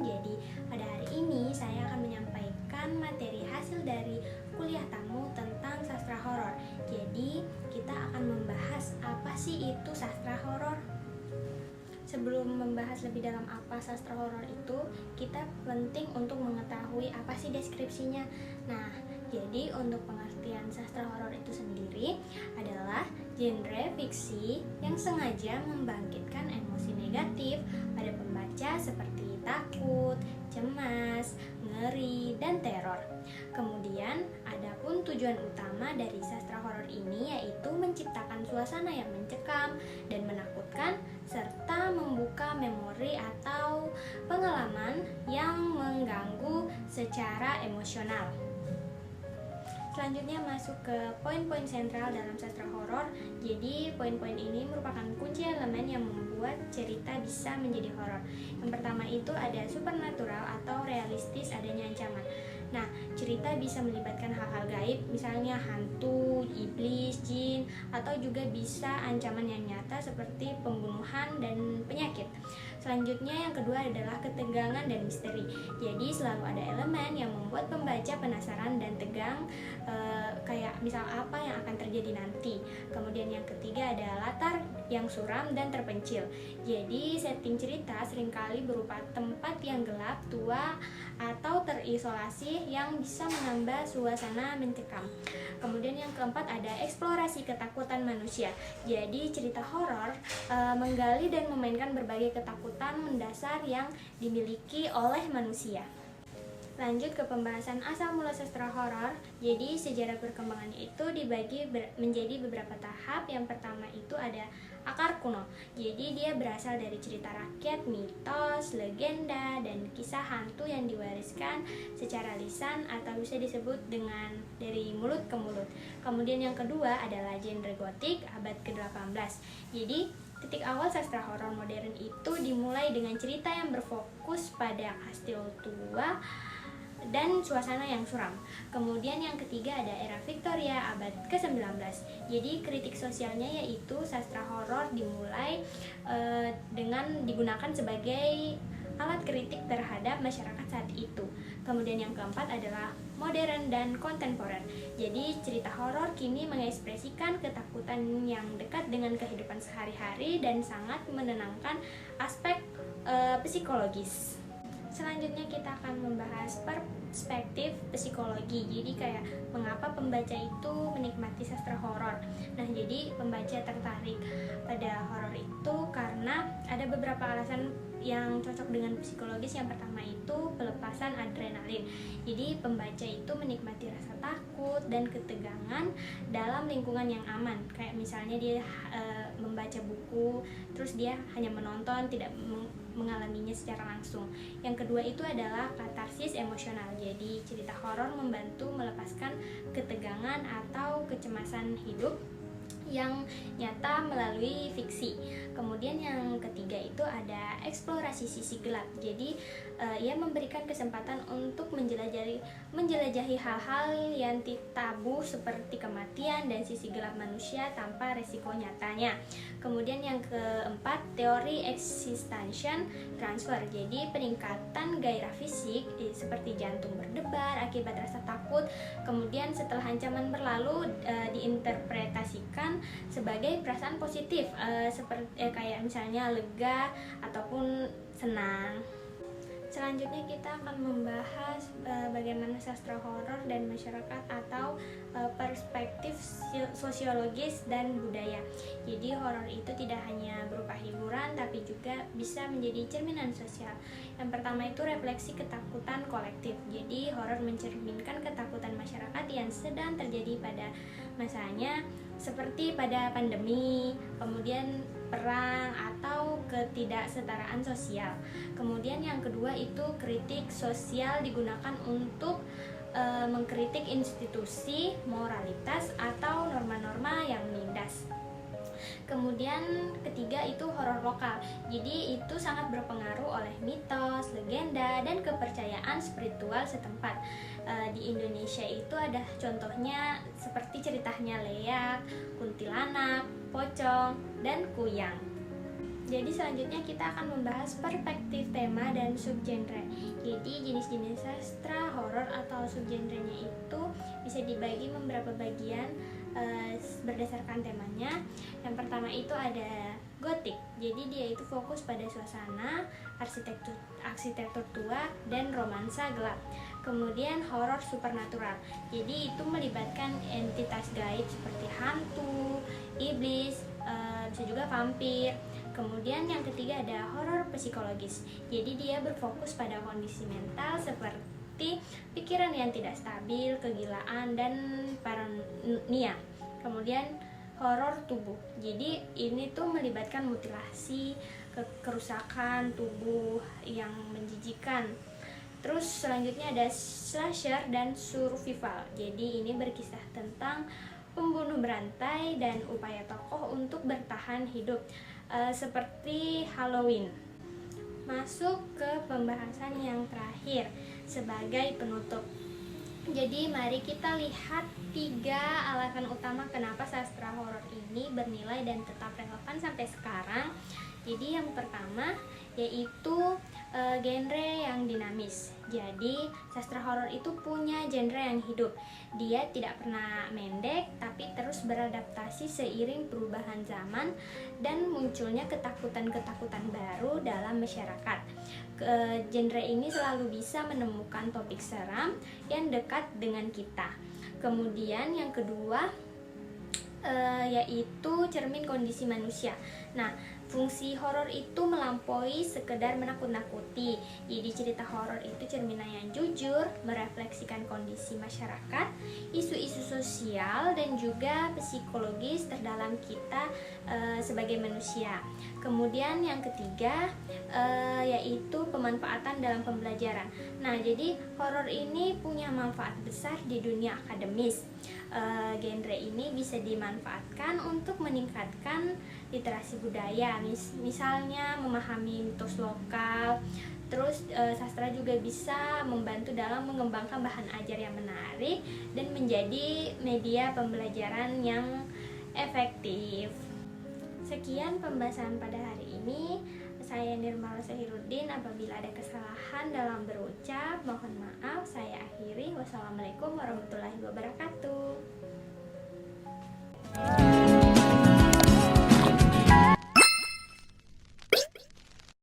Jadi pada hari ini saya akan menyampaikan materi hasil dari kuliah tamu tentang sastra horor. Jadi kita akan membahas apa sih itu sastra horor. Sebelum membahas lebih dalam apa sastra horor itu, kita penting untuk mengetahui apa sih deskripsinya. Nah, jadi untuk pengertian sastra horor itu sendiri adalah genre fiksi yang sengaja membangkitkan emosi negatif pada pembaca seperti takut, cemas, ngeri, dan teror. Kemudian, adapun tujuan utama dari sastra horor ini yaitu menciptakan suasana yang mencekam dan menakutkan serta membuka memori atau pengalaman yang mengganggu secara emosional. Selanjutnya masuk ke poin-poin sentral dalam sastra horor. Jadi poin-poin ini merupakan kunci elemen yang membuat cerita bisa menjadi horor. Yang pertama itu ada supernatural atau realistis adanya ancaman. Nah, cerita bisa melibatkan hal-hal gaib, misalnya hantu, iblis, jin, atau juga bisa ancaman yang nyata seperti pembunuhan dan penyakit. Selanjutnya yang kedua adalah ketegangan dan misteri. Jadi selalu ada elemen yang membuat pembaca penasaran dan tegang, kayak misal apa yang akan terjadi nanti. Kemudian yang ketiga ada latar yang suram dan terpencil. Jadi setting cerita seringkali berupa tempat yang gelap, tua, atau terisolasi yang bisa menambah suasana mencekam. Kemudian yang keempat ada eksplorasi ketakutan manusia. Jadi cerita horor menggali dan memainkan berbagai ketakutan mendasar yang dimiliki oleh manusia. Lanjut ke pembahasan asal mula sastra horor. Jadi sejarah perkembangannya itu dibagi menjadi beberapa tahap. Yang pertama itu ada akar kuno. Jadi dia berasal dari cerita rakyat, mitos, legenda, dan kisah hantu yang diwariskan secara lisan atau bisa disebut dengan dari mulut ke mulut. Kemudian yang kedua adalah genre gotik abad ke-18. Jadi titik awal sastra horor modern itu dimulai dengan cerita yang berfokus pada kastil tua dan suasana yang suram. Kemudian yang ketiga ada era Victoria abad ke-19. Jadi kritik sosialnya yaitu sastra horor dimulai dengan digunakan sebagai alat kritik terhadap masyarakat saat itu. Kemudian yang keempat adalah modern dan kontemporer. Jadi cerita horor kini mengekspresikan ketakutan yang dekat dengan kehidupan sehari-hari dan sangat menenangkan aspek psikologis. Selanjutnya kita akan membahas perspektif psikologi. Jadi kayak mengapa pembaca itu menikmati sastra horor. Nah, jadi pembaca tertarik pada horor itu karena ada beberapa alasan yang cocok dengan psikologis. Yang pertama itu pelepasan adrenalin. Jadi pembaca itu menikmati rasa takut dan ketegangan dalam lingkungan yang aman. Kayak misalnya dia membaca buku, terus dia hanya menonton, tidak mengalaminya secara langsung. Yang kedua itu adalah katarsis emosional. Jadi cerita horor membantu melepaskan ketegangan atau kecemasan hidup yang nyata melalui fiksi. Kemudian yang ketiga itu ada eksplorasi sisi gelap. Jadi ia memberikan kesempatan untuk menjelajahi hal-hal yang tabu seperti kematian dan sisi gelap manusia tanpa resiko nyatanya. Kemudian yang keempat, teori existential transfer. Jadi peningkatan gairah fisik seperti jantung berdebar akibat rasa takut. Kemudian setelah ancaman berlalu diinterpretasikan sebagai perasaan positif, seperti kayak misalnya lega ataupun senang. Selanjutnya kita akan membahas bagaimana sastra horor dan masyarakat atau perspektif sosiologis dan budaya. Jadi horor itu tidak hanya berupa hiburan tapi juga bisa menjadi cerminan sosial. Yang pertama itu refleksi ketakutan kolektif. Jadi horor mencerminkan ketakutan masyarakat yang sedang terjadi pada masanya, seperti pada pandemi, kemudian perang atau ketidaksetaraan sosial. Kemudian yang kedua itu kritik sosial digunakan untuk mengkritik institusi, moralitas atau norma-norma yang menindas. Kemudian ketiga itu horor lokal. Jadi itu sangat berpengaruh oleh mitos, legenda, dan kepercayaan spiritual setempat. Di Indonesia itu ada contohnya seperti ceritanya Leak, Kuntilanak, Pocong, dan Kuyang. Jadi selanjutnya kita akan membahas perspektif tema dan subgenre. Jadi jenis-jenis sastra horor atau subgenrenya itu bisa dibagi beberapa bagian berdasarkan temanya. Yang pertama itu ada gotik. Jadi dia itu fokus pada suasana, arsitektur tua dan romansa gelap. Kemudian horor supernatural. Jadi itu melibatkan entitas gaib seperti hantu, iblis, bisa juga vampir. Kemudian yang ketiga ada horor psikologis. Jadi dia berfokus pada kondisi mental seperti pikiran yang tidak stabil, kegilaan, dan paranoia. Kemudian horor tubuh. Jadi ini tuh melibatkan mutilasi, kerusakan tubuh yang menjijikan. Terus selanjutnya ada slasher dan survival. Jadi ini berkisah tentang pembunuh berantai dan upaya tokoh untuk bertahan hidup, seperti Halloween. Masuk ke pembahasan yang terakhir sebagai penutup. Jadi mari kita lihat 3 alasan utama kenapa sastra horor ini bernilai dan tetap relevan sampai sekarang. Jadi yang pertama yaitu genre yang dinamis. Jadi sastra horor itu punya genre yang hidup. Dia tidak pernah mendek tapi terus beradaptasi seiring perubahan zaman dan munculnya ketakutan-ketakutan baru dalam masyarakat. Genre ini selalu bisa menemukan topik seram yang dekat dengan kita. Kemudian yang kedua yaitu cermin kondisi manusia. Nah, fungsi horor itu melampaui sekedar menakut-nakuti. Jadi cerita horor itu cerminan yang jujur, merefleksikan kondisi masyarakat, isu-isu sosial dan juga psikologis terdalam kita sebagai manusia. Kemudian yang ketiga yaitu pemanfaatan dalam pembelajaran. Nah, jadi horor ini punya manfaat besar di dunia akademis. Genre ini bisa dimanfaatkan untuk meningkatkan literasi budaya, misalnya memahami mitos lokal. Terus sastra juga bisa membantu dalam mengembangkan bahan ajar yang menarik dan menjadi media pembelajaran yang efektif. Sekian pembahasan pada hari ini. Saya Nirmala Sahiruddin. Apabila ada kesalahan dalam berucap, mohon maaf. Saya akhiri. Wassalamualaikum warahmatullahi wabarakatuh.